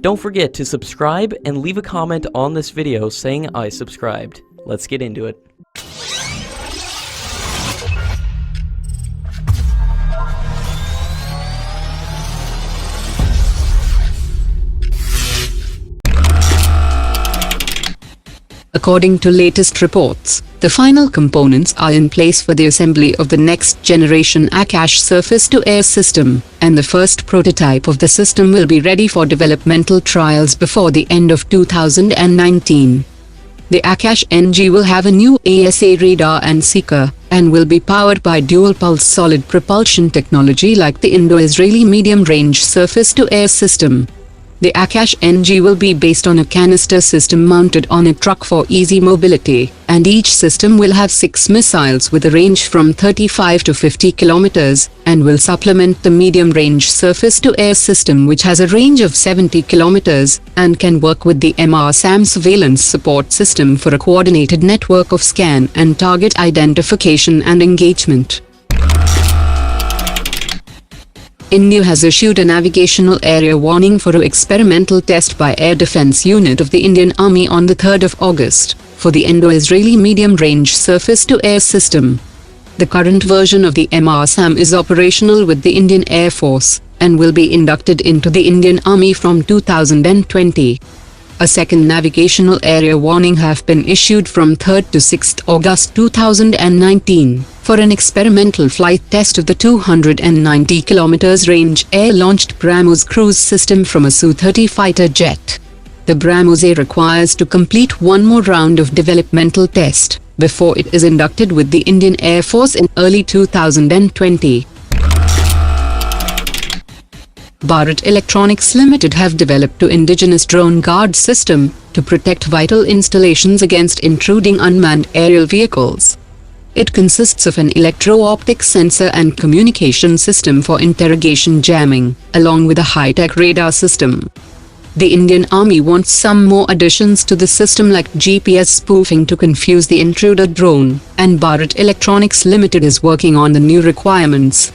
Don't forget to subscribe and leave a comment on this video saying I subscribed. Let's get into it. According to latest reports, the final components are in place for the assembly of the Next Generation Akash surface-to-air system, and the first prototype of the system will be ready for developmental trials before the end of 2019. The Akash-NG will have a new ASA radar and seeker, and will be powered by dual-pulse solid propulsion technology like the Indo-Israeli medium-range surface-to-air system. The Akash-NG will be based on a canister system mounted on a truck for easy mobility, and each system will have 6 missiles with a range from 35 to 50 kilometers, and will supplement the medium-range surface-to-air system which has a range of 70 kilometers, and can work with the MR-SAM surveillance support system for a coordinated network of scan and target identification and engagement. India has issued a navigational area warning for an experimental test by Air Defence Unit of the Indian Army on the 3rd of August, for the Indo-Israeli medium-range surface-to-air system. The current version of the MR-SAM is operational with the Indian Air Force, and will be inducted into the Indian Army from 2020. A second navigational area warning have been issued from 3rd to 6th August 2019, for an experimental flight test of the 290 km range air-launched BrahMos cruise system from a Su-30 fighter jet. The BrahMosA requires to complete one more round of developmental test, before it is inducted with the Indian Air Force in early 2020. Bharat Electronics Limited have developed an indigenous drone guard system to protect vital installations against intruding unmanned aerial vehicles. It consists of an electro-optic sensor and communication system for interrogation jamming, along with a high-tech radar system. The Indian Army wants some more additions to the system like GPS spoofing to confuse the intruder drone, and Bharat Electronics Limited is working on the new requirements.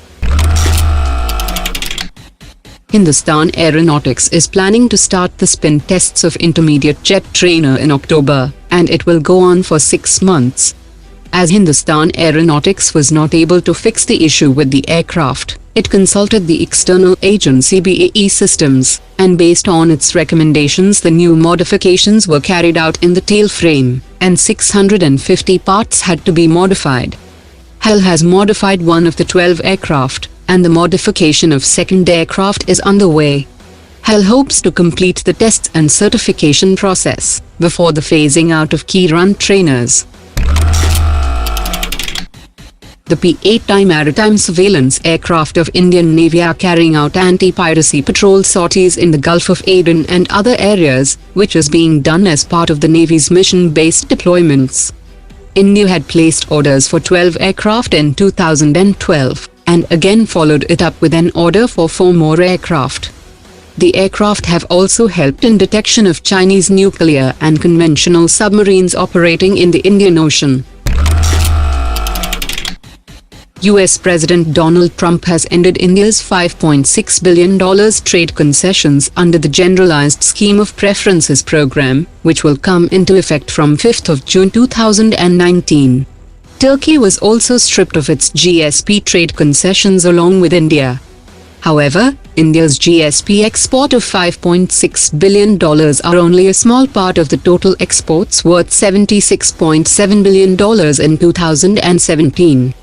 Hindustan Aeronautics is planning to start the spin tests of intermediate jet trainer in October, and it will go on for 6 months. As Hindustan Aeronautics was not able to fix the issue with the aircraft, it consulted the external agency BEL Systems, and based on its recommendations the new modifications were carried out in the tail frame, and 650 parts had to be modified. HAL has modified one of the 12 aircraft, and the modification of second aircraft is underway. HAL hopes to complete the tests and certification process before the phasing out of key run trainers. The P8I maritime surveillance aircraft of Indian Navy are carrying out anti-piracy patrol sorties in the Gulf of Aden and other areas, which is being done as part of the Navy's mission-based deployments. India had placed orders for 12 aircraft in 2012. And again followed it up with an order for 4 more aircraft. The aircraft have also helped in detection of Chinese nuclear and conventional submarines operating in the Indian Ocean. US President Donald Trump has ended India's $5.6 billion trade concessions under the Generalized Scheme of Preferences program, which will come into effect from 5th of June 2019. Turkey was also stripped of its GSP trade concessions along with India. However, India's GSP export of $5.6 billion are only a small part of the total exports worth $76.7 billion in 2017.